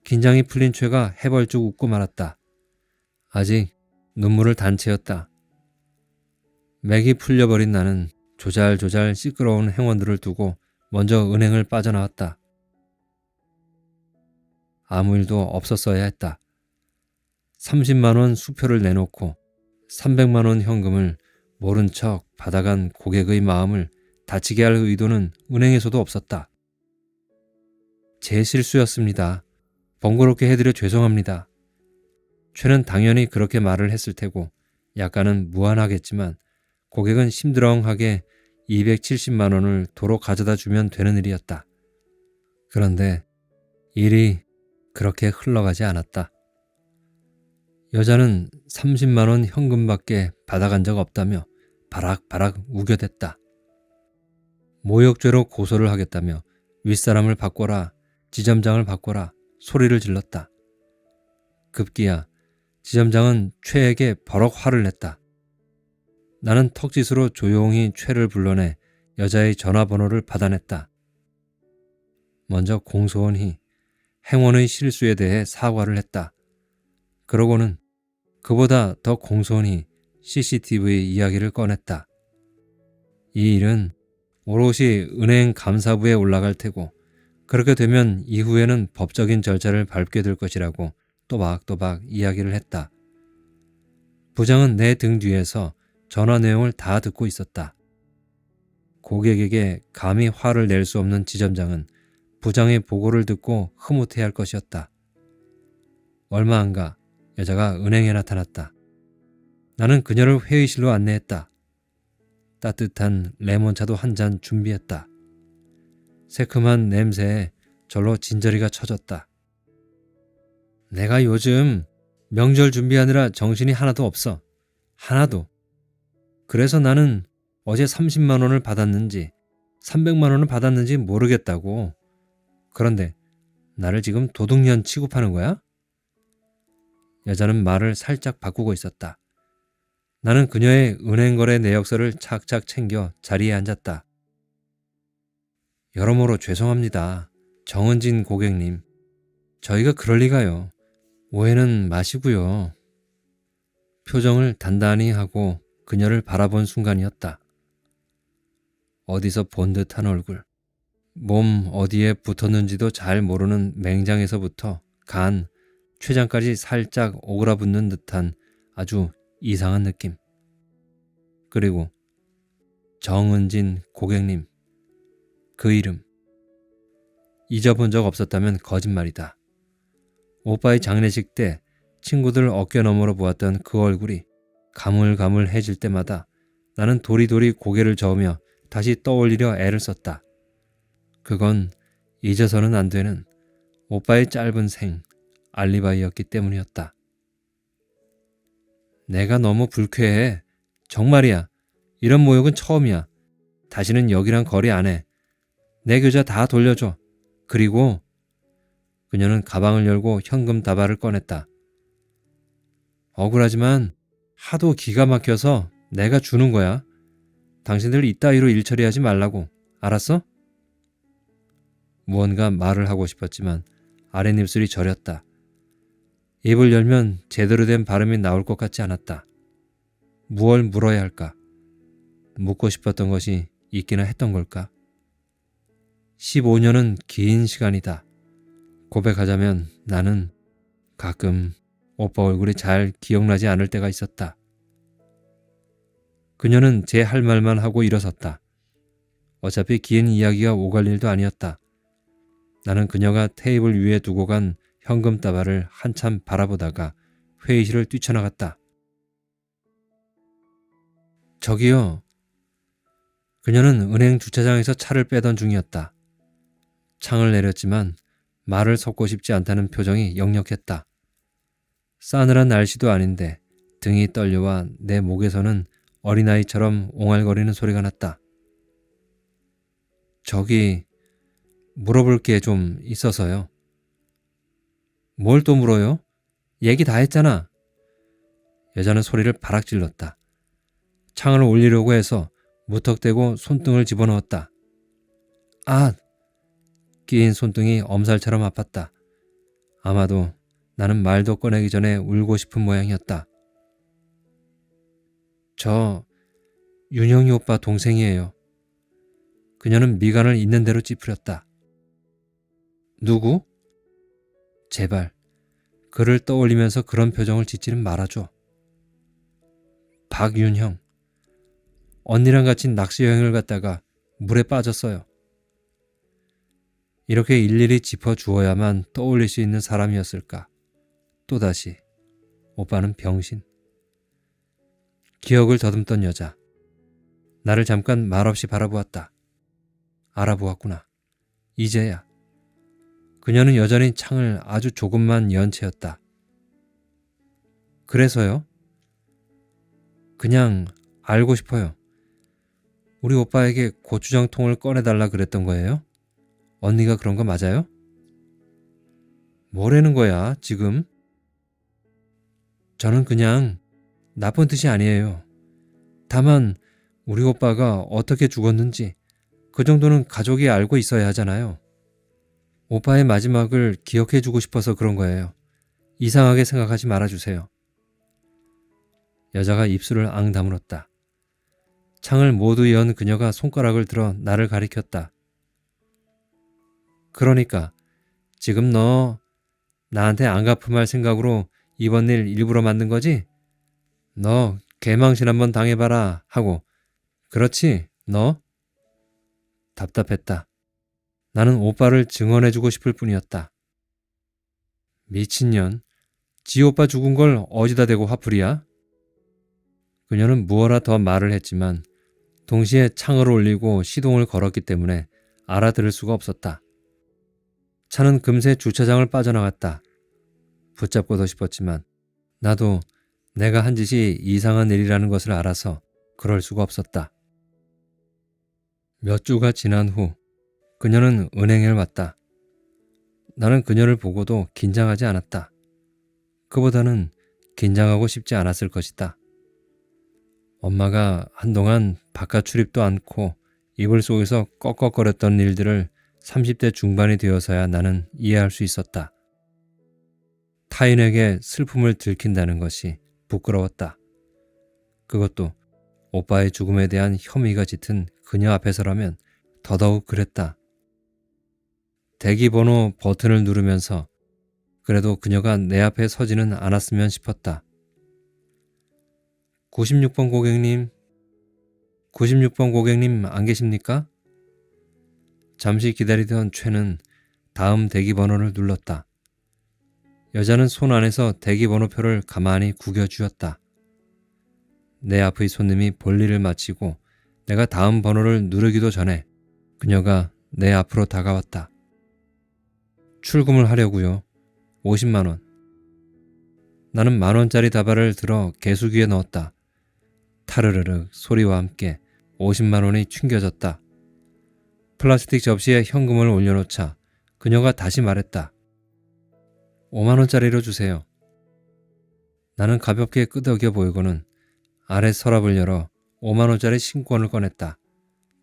긴장이 풀린 최가 해벌쭉 웃고 말았다. 아직 눈물을 단 채였다. 맥이 풀려버린 나는 조잘조잘 시끄러운 행원들을 두고 먼저 은행을 빠져나왔다. 아무 일도 없었어야 했다. 30만 원 수표를 내놓고 300만 원 현금을 모른 척 받아간 고객의 마음을 다치게 할 의도는 은행에서도 없었다. 제 실수였습니다. 번거롭게 해드려 죄송합니다. 최는 당연히 그렇게 말을 했을 테고 약간은 무안하겠지만 고객은 심드렁하게 270만 원을 도로 가져다 주면 되는 일이었다. 그런데 일이 그렇게 흘러가지 않았다. 여자는 30만 원 현금밖에 받아간 적 없다며 바락바락 우겨댔다. 모욕죄로 고소를 하겠다며 윗사람을 바꿔라, 지점장을 바꿔라 소리를 질렀다. 급기야 지점장은 최에게 버럭 화를 냈다. 나는 턱짓으로 조용히 최를 불러내 여자의 전화번호를 받아냈다. 먼저 공소원이 행원의 실수에 대해 사과를 했다. 그러고는 그보다 더 공손히 CCTV 이야기를 꺼냈다. 이 일은 오롯이 은행 감사부에 올라갈 테고 그렇게 되면 이후에는 법적인 절차를 밟게 될 것이라고 또박또박 이야기를 했다. 부장은 내 등 뒤에서 전화 내용을 다 듣고 있었다. 고객에게 감히 화를 낼 수 없는 지점장은 부장의 보고를 듣고 흐뭇해할 것이었다. 얼마 안 가 여자가 은행에 나타났다. 나는 그녀를 회의실로 안내했다. 따뜻한 레몬차도 한 잔 준비했다. 새큼한 냄새에 절로 진저리가 쳐졌다. 내가 요즘 명절 준비하느라 정신이 하나도 없어. 하나도. 그래서 나는 어제 30만 원을 받았는지 300만 원을 받았는지 모르겠다고. 그런데 나를 지금 도둑년 취급하는 거야? 여자는 말을 살짝 바꾸고 있었다. 나는 그녀의 은행거래 내역서를 착착 챙겨 자리에 앉았다. 여러모로 죄송합니다. 정은진 고객님. 저희가 그럴 리가요. 오해는 마시고요. 표정을 단단히 하고 그녀를 바라본 순간이었다. 어디서 본 듯한 얼굴. 몸 어디에 붙었는지도 잘 모르는 맹장에서부터 간, 췌장까지 살짝 오그라붙는 듯한 아주 이상한 느낌. 그리고 정은진 고객님. 그 이름. 잊어본 적 없었다면 거짓말이다. 오빠의 장례식 때 친구들 어깨 너머로 보았던 그 얼굴이 가물가물해질 때마다 나는 도리도리 고개를 저으며 다시 떠올리려 애를 썼다. 그건 잊어서는 안 되는 오빠의 짧은 생 알리바이였기 때문이었다. 내가 너무 불쾌해. 정말이야. 이런 모욕은 처음이야. 다시는 여기랑 거래 안 해. 내 계좌 다 돌려줘. 그리고 그녀는 가방을 열고 현금 다발을 꺼냈다. 억울하지만 하도 기가 막혀서 내가 주는 거야. 당신들 이따위로 일 처리하지 말라고. 알았어? 무언가 말을 하고 싶었지만 아랫입술이 저렸다. 입을 열면 제대로 된 발음이 나올 것 같지 않았다. 무얼 물어야 할까? 묻고 싶었던 것이 있기나 했던 걸까? 15년은 긴 시간이다. 고백하자면 나는 가끔 오빠 얼굴이 잘 기억나지 않을 때가 있었다. 그녀는 제 할 말만 하고 일어섰다. 어차피 긴 이야기가 오갈 일도 아니었다. 나는 그녀가 테이블 위에 두고 간 현금 다발을 한참 바라보다가 회의실을 뛰쳐나갔다. 저기요. 그녀는 은행 주차장에서 차를 빼던 중이었다. 창을 내렸지만 말을 섞고 싶지 않다는 표정이 역력했다. 싸늘한 날씨도 아닌데 등이 떨려와 내 목에서는 어린아이처럼 옹알거리는 소리가 났다. 저기 물어볼 게 좀 있어서요. 뭘 또 물어요? 얘기 다 했잖아. 여자는 소리를 바락 질렀다. 창을 올리려고 해서 무턱대고 손등을 집어넣었다. 아! 끼인 손등이 엄살처럼 아팠다. 아마도 나는 말도 꺼내기 전에 울고 싶은 모양이었다. 저 윤영이 오빠 동생이에요. 그녀는 미간을 있는 대로 찌푸렸다. 누구? 제발 그를 떠올리면서 그런 표정을 짓지는 말아줘. 박윤형. 언니랑 같이 낚시 여행을 갔다가 물에 빠졌어요. 이렇게 일일이 짚어주어야만 떠올릴 수 있는 사람이었을까. 또다시 오빠는 병신. 기억을 더듬던 여자. 나를 잠깐 말없이 바라보았다. 알아보았구나. 이제야. 그녀는 여전히 창을 아주 조금만 연 채였다. 그래서요? 그냥 알고 싶어요. 우리 오빠에게 고추장 통을 꺼내달라 그랬던 거예요? 언니가 그런 거 맞아요? 뭐라는 거야, 지금? 저는 그냥 나쁜 뜻이 아니에요. 다만 우리 오빠가 어떻게 죽었는지 그 정도는 가족이 알고 있어야 하잖아요. 오빠의 마지막을 기억해주고 싶어서 그런 거예요. 이상하게 생각하지 말아주세요. 여자가 입술을 앙 다물었다. 창을 모두 연 그녀가 손가락을 들어 나를 가리켰다. 그러니까 지금 너 나한테 안 갚음할 생각으로 이번 일 일부러 만든 거지? 너 개망신 한번 당해봐라 하고. 그렇지 너? 답답했다. 나는 오빠를 증언해주고 싶을 뿐이었다. 미친년. 지 오빠 죽은 걸 어디다 대고 화풀이야? 그녀는 무어라 더 말을 했지만 동시에 창을 올리고 시동을 걸었기 때문에 알아들을 수가 없었다. 차는 금세 주차장을 빠져나갔다. 붙잡고도 싶었지만 나도 내가 한 짓이 이상한 일이라는 것을 알아서 그럴 수가 없었다. 몇 주가 지난 후 그녀는 은행에 왔다. 나는 그녀를 보고도 긴장하지 않았다. 그보다는 긴장하고 싶지 않았을 것이다. 엄마가 한동안 바깥 출입도 않고 이불 속에서 꺽꺽거렸던 일들을 30대 중반이 되어서야 나는 이해할 수 있었다. 타인에게 슬픔을 들킨다는 것이 부끄러웠다. 그것도 오빠의 죽음에 대한 혐의가 짙은 그녀 앞에서라면 더더욱 그랬다. 대기번호 버튼을 누르면서 그래도 그녀가 내 앞에 서지는 않았으면 싶었다. 96번 고객님, 96번 고객님 안 계십니까? 잠시 기다리던 최는 다음 대기번호를 눌렀다. 여자는 손 안에서 대기번호표를 가만히 구겨주었다. 내 앞의 손님이 볼일을 마치고 내가 다음 번호를 누르기도 전에 그녀가 내 앞으로 다가왔다. 출금을 하려고요. 50만 원. 나는 10,000원짜리 다발을 들어 개수기에 넣었다. 타르르르 소리와 함께 50만 원이 튕겨졌다. 플라스틱 접시에 현금을 올려놓자 그녀가 다시 말했다. 5만 원짜리로 주세요. 나는 가볍게 끄덕여 보이고는 아래 서랍을 열어 5만 원짜리 신권을 꺼냈다.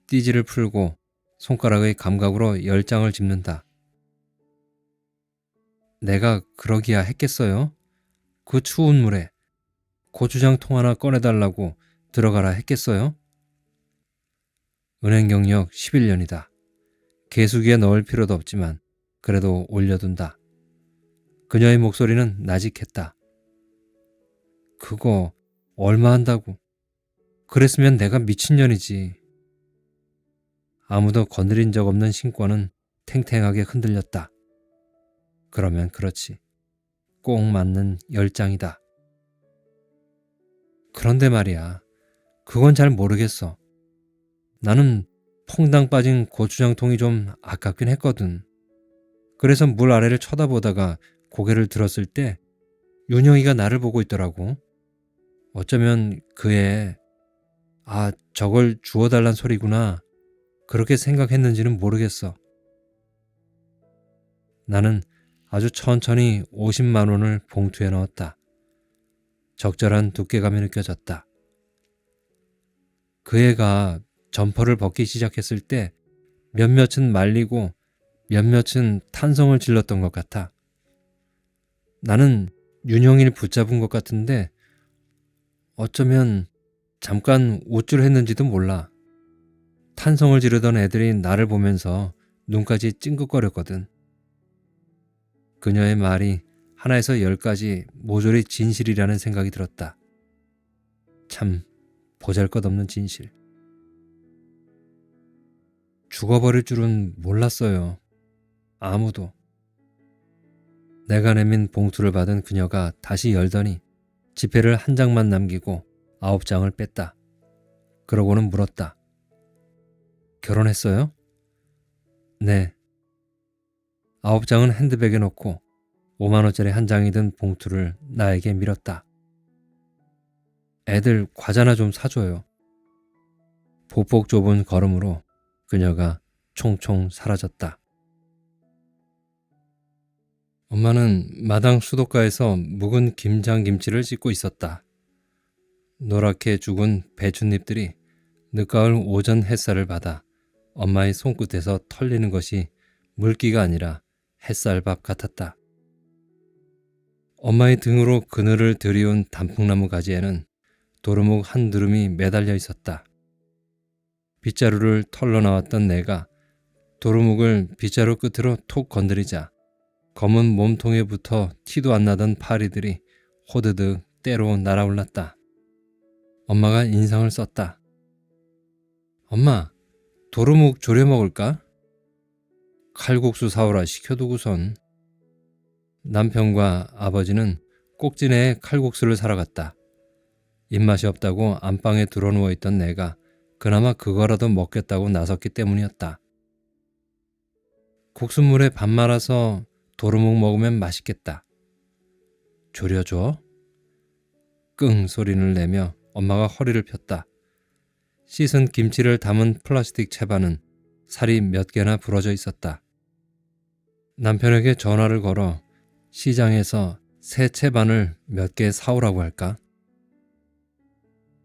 띠지를 풀고 손가락의 감각으로 10장을 집는다. 내가 그러기야 했겠어요? 그 추운 물에 고추장 통 하나 꺼내달라고 들어가라 했겠어요? 은행 경력 11년이다. 개수기에 넣을 필요도 없지만 그래도 올려둔다. 그녀의 목소리는 나직했다. 그거 얼마 한다고? 그랬으면 내가 미친년이지. 아무도 건드린 적 없는 신권은 탱탱하게 흔들렸다. 그러면 그렇지. 꼭 맞는 10장이다. 그런데 말이야. 그건 잘 모르겠어. 나는 퐁당 빠진 고추장통이 좀 아깝긴 했거든. 그래서 물 아래를 쳐다보다가 고개를 들었을 때 윤영이가 나를 보고 있더라고. 어쩌면 그애 저걸 주워달란 소리구나. 그렇게 생각했는지는 모르겠어. 나는 아주 천천히 50만 원을 봉투에 넣었다. 적절한 두께감이 느껴졌다. 그 애가 점퍼를 벗기 시작했을 때 몇몇은 말리고 몇몇은 탄성을 질렀던 것 같아. 나는 윤영이를 붙잡은 것 같은데 어쩌면 잠깐 우쭐했는지도 몰라. 탄성을 지르던 애들이 나를 보면서 눈까지 찡긋거렸거든. 그녀의 말이 하나에서 10까지 모조리 진실이라는 생각이 들었다. 참 보잘것없는 진실. 죽어버릴 줄은 몰랐어요. 아무도. 내가 내민 봉투를 받은 그녀가 다시 열더니 지폐를 한 장만 남기고 9장을 뺐다. 그러고는 물었다. 결혼했어요? 네. 9장은 핸드백에 넣고 5만 원짜리 한 장이 든 봉투를 나에게 밀었다. 애들 과자나 좀 사줘요. 보폭 좁은 걸음으로 그녀가 총총 사라졌다. 엄마는 마당 수도가에서 묵은 김장김치를 씻고 있었다. 노랗게 죽은 배춧잎들이 늦가을 오전 햇살을 받아 엄마의 손끝에서 털리는 것이 물기가 아니라 햇살밥 같았다. 엄마의 등으로 그늘을 들이운 단풍나무 가지에는 도루묵 한 두름이 매달려 있었다. 빗자루를 털러 나왔던 내가 도루묵을 빗자루 끝으로 톡 건드리자 검은 몸통에 붙어 티도 안 나던 파리들이 호드득 때로 날아올랐다. 엄마가 인상을 썼다. 엄마, 도루묵 조려 먹을까? 칼국수 사오라 시켜두고선. 남편과 아버지는 꼭지내에 칼국수를 사러 갔다. 입맛이 없다고 안방에 들어누워 있던 내가 그나마 그거라도 먹겠다고 나섰기 때문이었다. 국수물에 밥 말아서 도루묵 먹으면 맛있겠다. 조려줘? 끙 소리를 내며 엄마가 허리를 폈다. 씻은 김치를 담은 플라스틱 채반은 살이 몇 개나 부러져 있었다. 남편에게 전화를 걸어 시장에서 새 채반을 몇 개 사오라고 할까?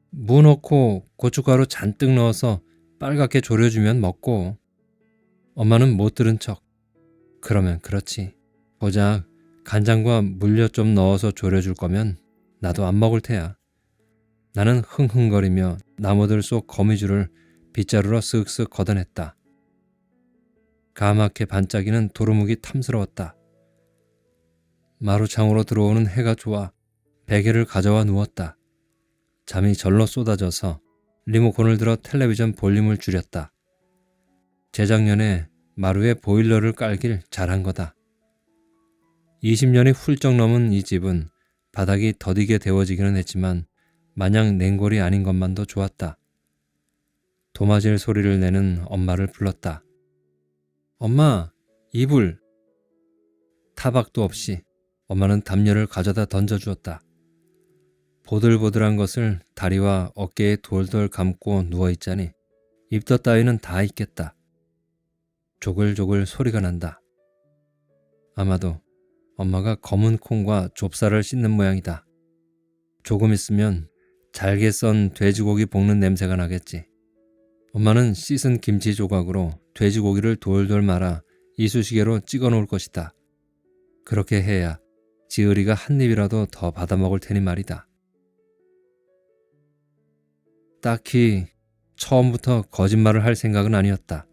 무 넣고 고춧가루 잔뜩 넣어서 빨갛게 졸여주면 먹고. 엄마는 못 들은 척. 그러면 그렇지. 고작 간장과 물엿 좀 넣어서 졸여줄 거면 나도 안 먹을 테야. 나는 흥흥거리며 나무들 속 거미줄을 빗자루로 쓱쓱 걷어냈다. 까맣게 반짝이는 도루묵이 탐스러웠다. 마루창으로 들어오는 해가 좋아 베개를 가져와 누웠다. 잠이 절로 쏟아져서 리모컨을 들어 텔레비전 볼륨을 줄였다. 재작년에 마루에 보일러를 깔길 잘한 거다. 20년이 훌쩍 넘은 이 집은 바닥이 더디게 데워지기는 했지만 마냥 냉골이 아닌 것만도 좋았다. 도마질 소리를 내는 엄마를 불렀다. 엄마, 이불! 타박도 없이 엄마는 담요를 가져다 던져주었다. 보들보들한 것을 다리와 어깨에 돌돌 감고 누워있자니 입덧 따위는 다 있겠다. 조글조글 소리가 난다. 아마도 엄마가 검은 콩과 좁쌀을 씻는 모양이다. 조금 있으면 잘게 썬 돼지고기 볶는 냄새가 나겠지. 엄마는 씻은 김치 조각으로 돼지고기를 돌돌 말아 이쑤시개로 찍어 놓을 것이다. 그렇게 해야 지으리가 한 입이라도 더 받아먹을 테니 말이다. 딱히 처음부터 거짓말을 할 생각은 아니었다.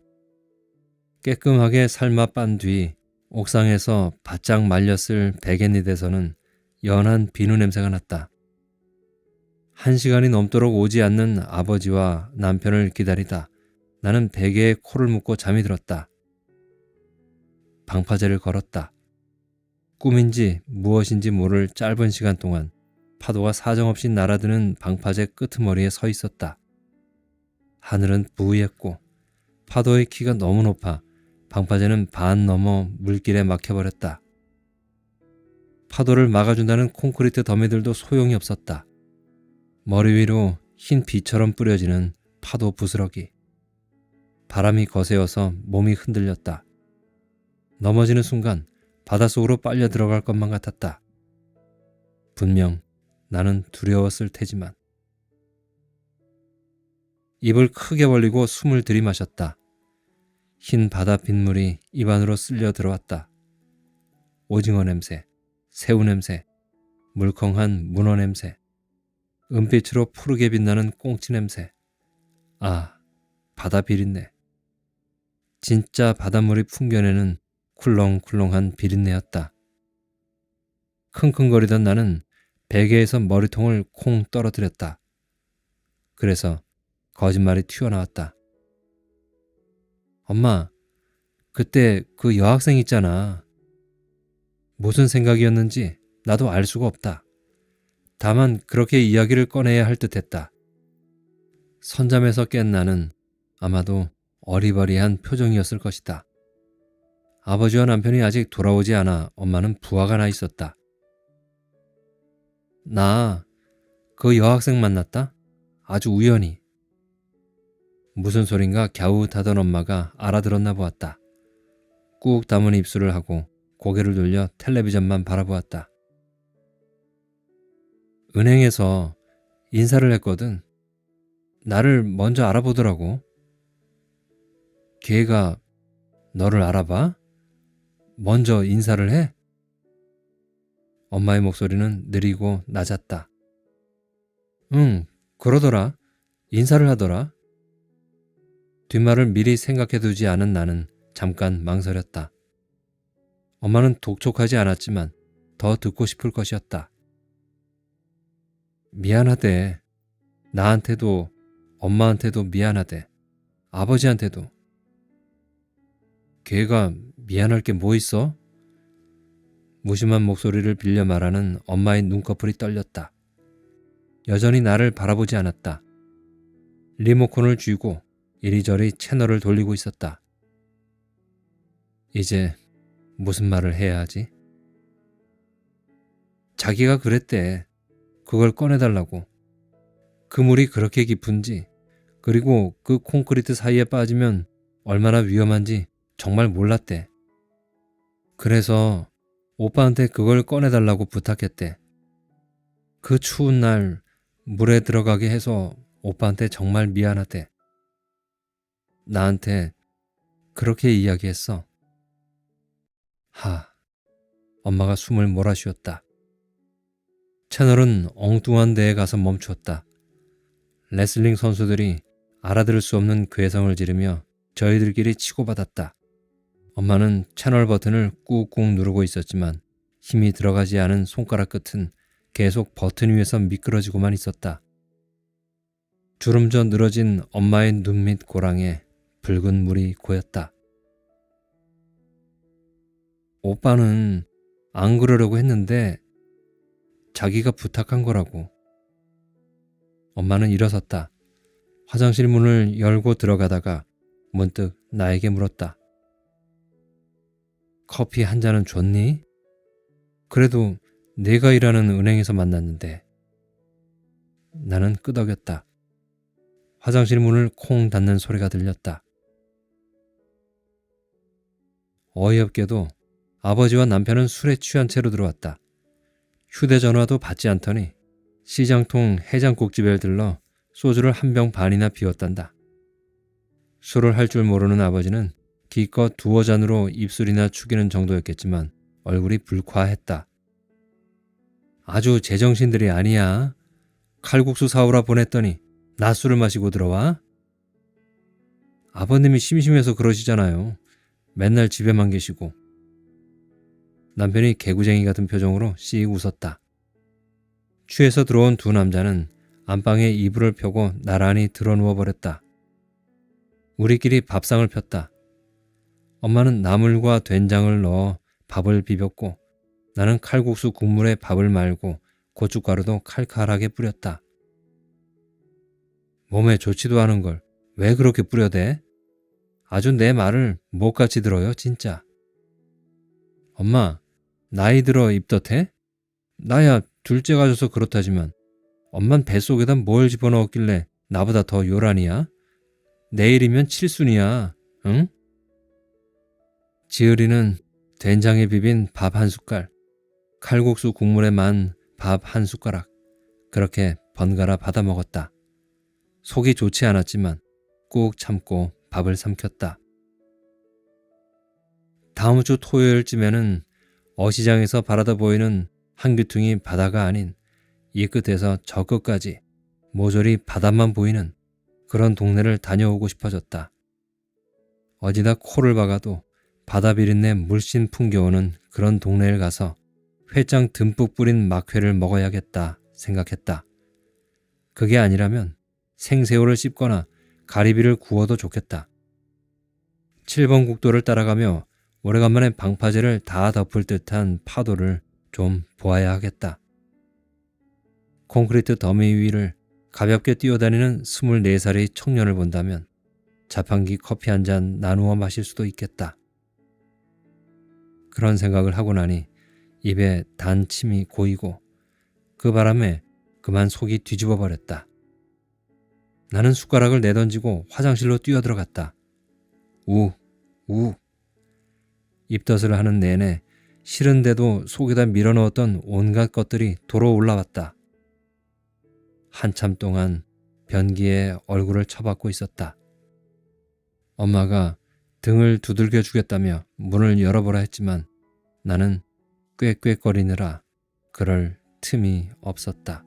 깨끔하게 삶아 빤 뒤 옥상에서 바짝 말렸을 베갯잎에서는 연한 비누 냄새가 났다. 1시간이 넘도록 오지 않는 아버지와 남편을 기다리다 나는 베개에 코를 묶고 잠이 들었다. 방파제를 걸었다. 꿈인지 무엇인지 모를 짧은 시간 동안 파도가 사정없이 날아드는 방파제 끄트머리에 서 있었다. 하늘은 부위했고 파도의 키가 너무 높아 방파제는 반 넘어 물길에 막혀버렸다. 파도를 막아준다는 콘크리트 더미들도 소용이 없었다. 머리 위로 흰 비처럼 뿌려지는 파도 부스러기. 바람이 거세어서 몸이 흔들렸다. 넘어지는 순간 바닷속으로 빨려 들어갈 것만 같았다. 분명 나는 두려웠을 테지만. 입을 크게 벌리고 숨을 들이마셨다. 흰 바다 빗물이 입안으로 쓸려 들어왔다. 오징어 냄새, 새우 냄새, 물컹한 문어 냄새, 은빛으로 푸르게 빛나는 꽁치 냄새. 아, 바다 비린내. 진짜 바닷물이 풍겨내는 쿨렁쿨렁한 비린내였다. 킁킁거리던 나는 베개에서 머리통을 콩 떨어뜨렸다. 그래서 거짓말이 튀어나왔다. 엄마, 그때 그 여학생 있잖아. 무슨 생각이었는지 나도 알 수가 없다. 다만 그렇게 이야기를 꺼내야 할 듯했다. 선잠에서 깬 나는 아마도 어리버리한 표정이었을 것이다. 아버지와 남편이 아직 돌아오지 않아 엄마는 부화가 나 있었다. 나 그 여학생 만났다? 아주 우연히. 무슨 소린가 갸웃하던 엄마가 알아들었나 보았다. 꾹 다문 입술을 하고 고개를 돌려 텔레비전만 바라보았다. 은행에서 인사를 했거든. 나를 먼저 알아보더라고. 걔가 너를 알아봐? 먼저 인사를 해? 엄마의 목소리는 느리고 낮았다. 응, 그러더라. 인사를 하더라. 뒷말을 미리 생각해두지 않은 나는 잠깐 망설였다. 엄마는 독촉하지 않았지만 더 듣고 싶을 것이었다. 미안하대. 나한테도 엄마한테도 미안하대. 아버지한테도. 걔가 미안할 게 뭐 있어? 무심한 목소리를 빌려 말하는 엄마의 눈꺼풀이 떨렸다. 여전히 나를 바라보지 않았다. 리모컨을 쥐고 이리저리 채널을 돌리고 있었다. 이제 무슨 말을 해야 하지? 자기가 그랬대. 그걸 꺼내달라고. 그 물이 그렇게 깊은지, 그리고 그 콘크리트 사이에 빠지면 얼마나 위험한지 정말 몰랐대. 그래서 오빠한테 그걸 꺼내달라고 부탁했대. 그 추운 날 물에 들어가게 해서 오빠한테 정말 미안하대. 나한테 그렇게 이야기했어. 엄마가 숨을 몰아쉬었다. 채널은 엉뚱한 데에 가서 멈추었다. 레슬링 선수들이 알아들을 수 없는 괴성을 지르며 저희들끼리 치고받았다. 엄마는 채널 버튼을 꾹꾹 누르고 있었지만 힘이 들어가지 않은 손가락 끝은 계속 버튼 위에서 미끄러지고만 있었다. 주름져 늘어진 엄마의 눈 밑 고랑에 붉은 물이 고였다. 오빠는 안 그러려고 했는데 자기가 부탁한 거라고. 엄마는 일어섰다. 화장실 문을 열고 들어가다가 문득 나에게 물었다. 커피 한 잔은 줬니? 그래도 내가 일하는 은행에서 만났는데. 나는 끄덕였다. 화장실 문을 콩 닫는 소리가 들렸다. 어이없게도 아버지와 남편은 술에 취한 채로 들어왔다. 휴대전화도 받지 않더니 시장통 해장국집에 들러 소주를 한 병 반이나 비웠단다. 술을 할 줄 모르는 아버지는 기껏 두어 잔으로 입술이나 축이는 정도였겠지만 얼굴이 불쾌했다. 아주 제정신들이 아니야. 칼국수 사오라 보냈더니 낮술을 마시고 들어와? 아버님이 심심해서 그러시잖아요. 맨날 집에만 계시고. 남편이 개구쟁이 같은 표정으로 씩 웃었다. 취해서 들어온 두 남자는 안방에 이불을 펴고 나란히 드러누워 버렸다. 우리끼리 밥상을 폈다. 엄마는 나물과 된장을 넣어 밥을 비볐고 나는 칼국수 국물에 밥을 말고 고춧가루도 칼칼하게 뿌렸다. 몸에 좋지도 않은 걸 왜 그렇게 뿌려대? 아주 내 말을 못같이 들어요, 진짜. 엄마, 나이 들어 입덧해? 나야 둘째 가져서 그렇다지만 엄만 뱃속에다 뭘 집어넣었길래 나보다 더 요란이야? 내일이면 칠순이야, 응? 지으리는 된장에 비빈 밥 한 숟갈, 칼국수 국물에 만 밥 한 숟가락, 그렇게 번갈아 받아 먹었다. 속이 좋지 않았지만 꾹 참고 밥을 삼켰다. 다음 주 토요일쯤에는 어시장에서 바라다 보이는 한 귀퉁이 바다가 아닌 이 끝에서 저 끝까지 모조리 바다만 보이는 그런 동네를 다녀오고 싶어졌다. 어디다 코를 박아도 바다 비린내 물씬 풍겨오는 그런 동네에 가서 회장 듬뿍 뿌린 막회를 먹어야겠다 생각했다. 그게 아니라면 생새우를 씹거나 가리비를 구워도 좋겠다. 7번 국도를 따라가며 오래간만에 방파제를 다 덮을 듯한 파도를 좀 보아야 하겠다. 콘크리트 더미 위를 가볍게 뛰어다니는 24살의 청년을 본다면 자판기 커피 한 잔 나누어 마실 수도 있겠다. 그런 생각을 하고 나니 입에 단 침이 고이고 그 바람에 그만 속이 뒤집어 버렸다. 나는 숟가락을 내던지고 화장실로 뛰어들어갔다. 우. 입덧을 하는 내내 싫은데도 속에다 밀어넣었던 온갖 것들이 도로 올라왔다. 한참 동안 변기에 얼굴을 처박고 있었다. 엄마가 등을 두들겨 주겠다며 문을 열어보라 했지만 나는 꾀꾀거리느라 그럴 틈이 없었다.